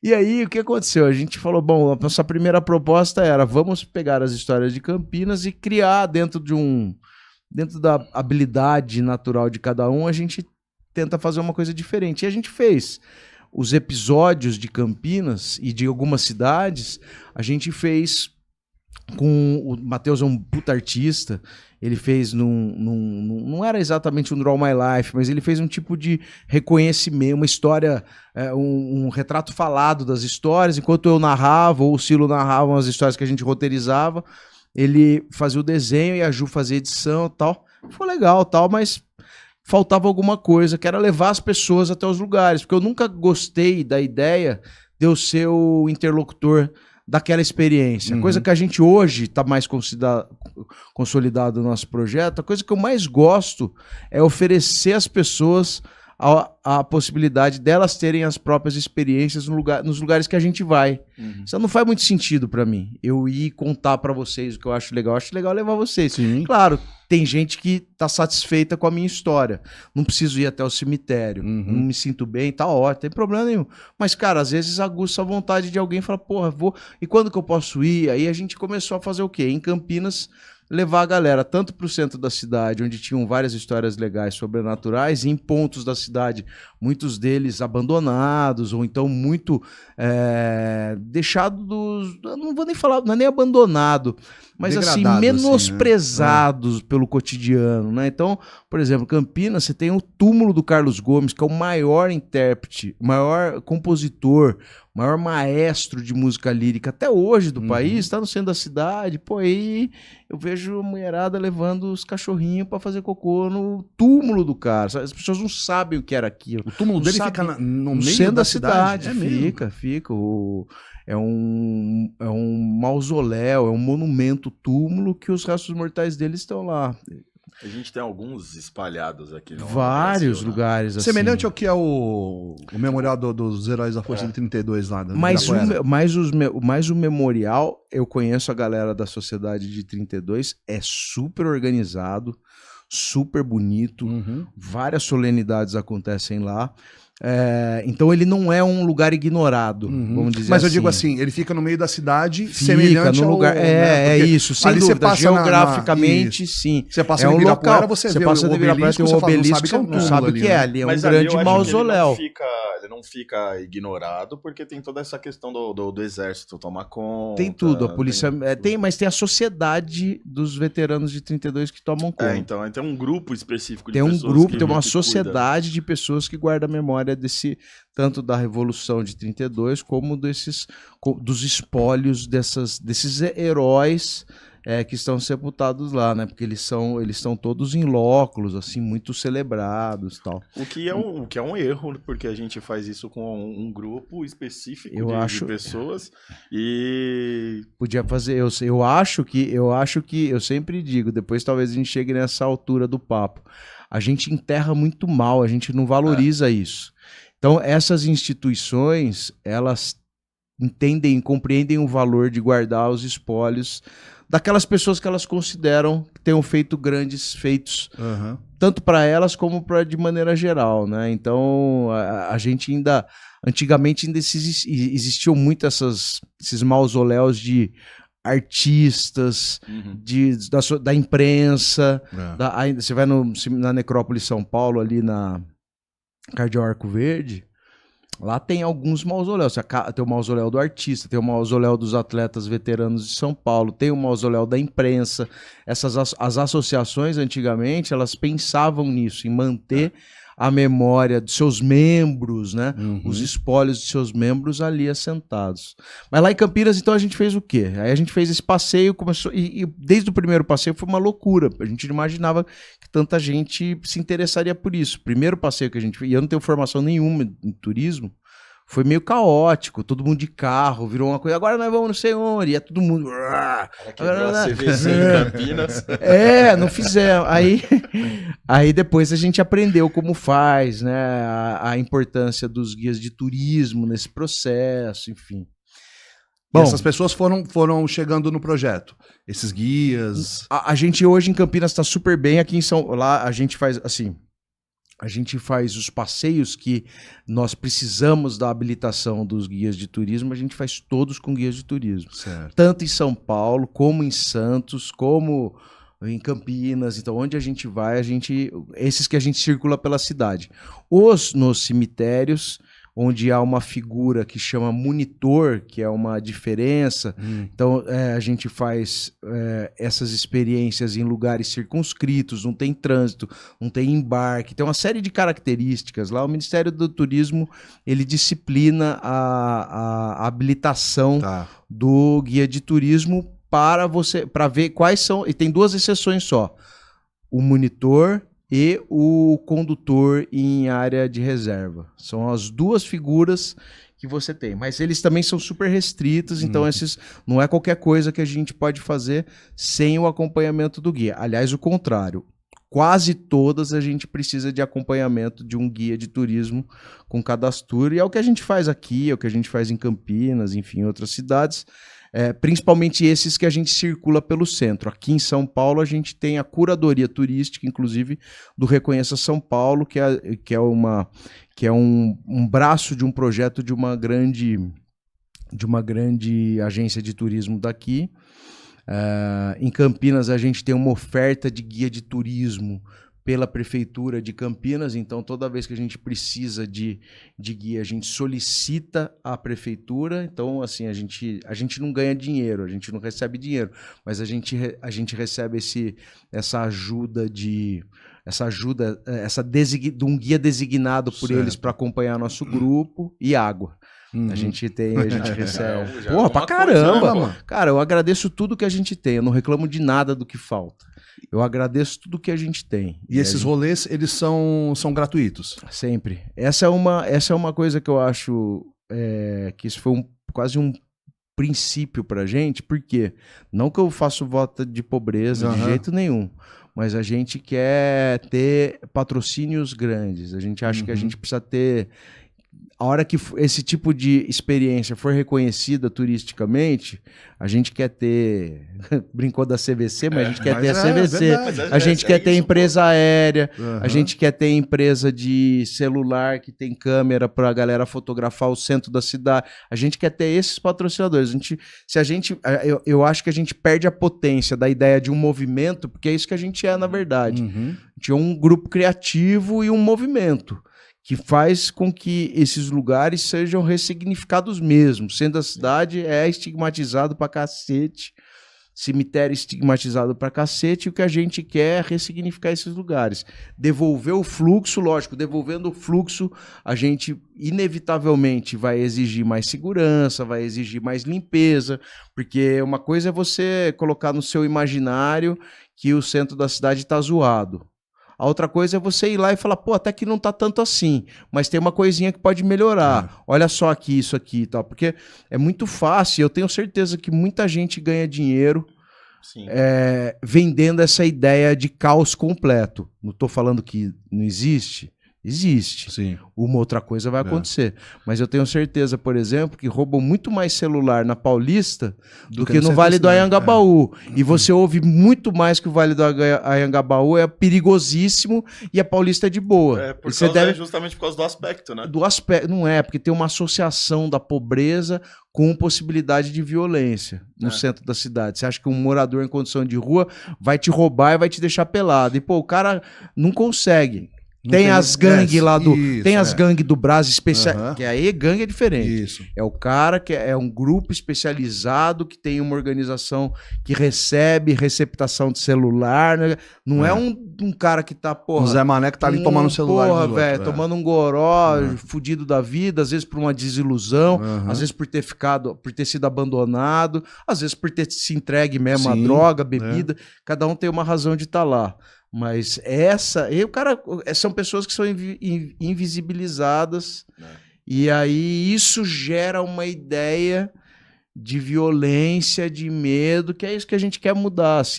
E aí, o que aconteceu? A gente falou, bom, a nossa primeira proposta era, vamos pegar as histórias de Campinas e criar dentro da habilidade natural de cada um, a gente tenta fazer uma coisa diferente. E a gente fez os episódios de Campinas e de algumas cidades, a gente fez com o Matheus, é um puta artista, ele fez não era exatamente um Draw My Life, mas ele fez um tipo de reconhecimento, uma história, um retrato falado das histórias, enquanto eu narrava, ou o Cilo narrava as histórias que a gente roteirizava, ele fazia o desenho e a Ju fazia a edição e tal. Foi legal, tal, mas faltava alguma coisa, que era levar as pessoas até os lugares, porque eu nunca gostei da ideia de eu ser o interlocutor daquela experiência. A coisa que a gente hoje está mais consolidado no nosso projeto, a coisa que eu mais gosto é oferecer às pessoas a possibilidade delas terem as próprias experiências nos lugares que a gente vai. Isso não faz muito sentido para mim. Eu ir contar para vocês o que eu acho legal levar vocês. Sim. Claro, tem gente que tá satisfeita com a minha história. Não preciso ir até o cemitério. Não me sinto bem, tá ótimo, não tem problema nenhum. Mas, cara, às vezes aguça a vontade de alguém e fala, porra, vou... E quando que eu posso ir? Aí a gente começou a fazer o quê? Em Campinas, levar a galera tanto para o centro da cidade, onde tinham várias histórias legais sobrenaturais, e em pontos da cidade, muitos deles abandonados, ou então muito deixados, não vou nem falar, não é nem abandonado, mas assim, menosprezados assim, né? Pelo cotidiano, né? Então, por exemplo, Campinas, você tem o túmulo do Carlos Gomes, que é o maior intérprete, maior compositor, maior maestro de música lírica até hoje do país, tá no centro da cidade. Pô, aí eu vejo a mulherada levando os cachorrinhos pra fazer cocô no túmulo do cara. As pessoas não sabem o que era aquilo. O túmulo dele fica no meio centro da cidade? Fica. É um mausoléu, é um monumento túmulo que os restos mortais dele estão lá. A gente tem alguns espalhados aqui no vários Brasil, lugares assim. Semelhante ao que é o memorial dos Heróis da Força de 32 lá. Mas o memorial, eu conheço a galera da Sociedade de 32, é super organizado, super bonito, várias solenidades acontecem lá. Então ele não é um lugar ignorado, vamos dizer. Mas eu digo assim, ele fica no meio da cidade, semelhante no lugar. Isso, sem dúvida. Geograficamente, sim. Você passa no Ibirapuera, você vê o obelisco, tem um obelisco, não sabe o que é ali. É um grande mausoléu. Ele não fica ignorado, porque tem toda essa questão do exército tomar conta. Tem tudo, a polícia mas tem a sociedade dos veteranos de 32 que tomam conta. Então tem um grupo específico de pessoas. Tem um grupo, tem uma sociedade de pessoas que guarda a memória tanto da Revolução de 32 como dos espólios desses heróis que estão sepultados lá, né? Porque eles estão todos em lóculos, assim, muito celebrados, tal. O que é um erro, porque a gente faz isso com um grupo específico de pessoas e podia fazer. Eu acho que eu sempre digo, depois talvez a gente chegue nessa altura do papo. A gente enterra muito mal, a gente não valoriza isso. Então, essas instituições, elas compreendem o valor de guardar os espólios daquelas pessoas que elas consideram que tenham feito grandes feitos, tanto para elas como de maneira geral, né? Então, a gente antigamente existiam muito esses mausoléus de artistas, da imprensa, você vai na Necrópole São Paulo, ali na Cardeal Arco Verde, lá tem alguns mausoléus. Tem o mausoléu do artista, tem o mausoléu dos atletas veteranos de São Paulo, tem o mausoléu da imprensa. As associações, antigamente, elas pensavam nisso, em manter a memória de seus membros, né? Os espólios de seus membros ali assentados. Mas lá em Campinas, então, a gente fez o quê? Aí a gente fez esse passeio, começou e desde o primeiro passeio foi uma loucura. A gente não imaginava que tanta gente se interessaria por isso. O primeiro passeio que a gente fez, e eu não tenho formação nenhuma em turismo, foi meio caótico, todo mundo de carro, virou uma coisa, agora nós vamos não sei onde, e é todo mundo... CVC em Campinas. Não fizemos. Aí depois a gente aprendeu como faz, né, a importância dos guias de turismo nesse processo, enfim. Bom, essas pessoas foram chegando no projeto, esses guias... A gente hoje em Campinas está super bem, lá a gente faz assim... A gente faz os passeios que nós precisamos da habilitação dos guias de turismo, a gente faz todos com guias de turismo. Certo. Tanto em São Paulo, como em Santos, como em Campinas. Então, onde a gente vai, esses que a gente circula pela cidade. Nos cemitérios, onde há uma figura que chama monitor, que é uma diferença. Então, a gente faz essas experiências em lugares circunscritos, não tem trânsito, não tem embarque, tem uma série de características. Lá o Ministério do Turismo, ele disciplina a habilitação do guia de turismo para ver quais são, e tem 2 exceções só, o monitor e o condutor em área de reserva. São as 2 figuras que você tem. Mas eles também são super restritos, então esses não é qualquer coisa que a gente pode fazer sem o acompanhamento do guia. Aliás, o contrário. Quase todas a gente precisa de acompanhamento de um guia de turismo com cadastro. E é o que a gente faz aqui, é o que a gente faz em Campinas, enfim, em outras cidades. Principalmente esses que a gente circula pelo centro. Aqui em São Paulo a gente tem a curadoria turística, inclusive do Reconheça São Paulo, que é um braço de um projeto de uma grande agência de turismo daqui. Em Campinas a gente tem uma oferta de guia de turismo pela Prefeitura de Campinas, então toda vez que a gente precisa de guia, a gente solicita à Prefeitura. Então, assim, a gente não ganha dinheiro, a gente não recebe dinheiro, mas a gente recebe essa ajuda de um guia designado por eles para acompanhar nosso grupo e água. A gente recebe. Porra, pra caramba, mano. Cara, eu agradeço tudo que a gente tem. Eu não reclamo de nada do que falta. Eu agradeço tudo que a gente tem. E esses rolês, eles são gratuitos? Sempre. Essa é uma coisa que eu acho que isso foi quase um princípio pra gente, porque não que eu faço voto de pobreza de jeito nenhum, mas a gente quer ter patrocínios grandes. A gente acha que a gente precisa ter... A hora que esse tipo de experiência for reconhecida turisticamente, a gente quer ter... Brincou da CVC, mas a gente quer ter a CVC. A gente quer ter empresa aérea, a gente quer ter empresa de celular que tem câmera para a galera fotografar o centro da cidade. A gente quer ter esses patrocinadores. Eu acho que a gente perde a potência da ideia de um movimento, porque é isso que a gente é, na verdade. A gente é um grupo criativo e um movimento que faz com que esses lugares sejam ressignificados mesmo. Centro da cidade é estigmatizado pra cacete, cemitério estigmatizado pra cacete, e o que a gente quer é ressignificar esses lugares. Devolver o fluxo, lógico, devolvendo o fluxo, a gente inevitavelmente vai exigir mais segurança, vai exigir mais limpeza, porque uma coisa é você colocar no seu imaginário que o centro da cidade tá zoado. A outra coisa é você ir lá e falar, pô, até que não tá tanto assim, mas tem uma coisinha que pode melhorar. Olha só aqui, isso aqui e tal. Porque é muito fácil, eu tenho certeza que muita gente ganha dinheiro vendendo essa ideia de caos completo. Não tô falando que não existe. Existe. Sim. Uma outra coisa vai acontecer. Mas eu tenho certeza, por exemplo, que roubam muito mais celular na Paulista do que no Vale do Anhangabaú. E você ouve muito mais que o Vale do Anhangabaú é perigosíssimo e a Paulista é de boa. Justamente por causa do aspecto, né? Do aspecto, não é, porque tem uma associação da pobreza com possibilidade de violência no centro da cidade. Você acha que um morador em condição de rua vai te roubar e vai te deixar pelado. E, pô, o cara não consegue. Tem as gangues lá do... Tem as gangues do Brás especial... Que aí gangue é diferente. Isso. É o cara que é um grupo especializado que tem uma organização que recebe receptação de celular. Né? Não é um cara que tá, porra... O Zé Mané que tá ali tomando celular. Porra, velho, tomando um goró, fudido da vida, às vezes por uma desilusão, às vezes por ter sido abandonado, às vezes por ter se entregue mesmo a droga, bebida. Cada um tem uma razão de estar lá. Mas são pessoas que são invisibilizadas e aí isso gera uma ideia de violência, de medo, que é isso que a gente quer mudar, assim.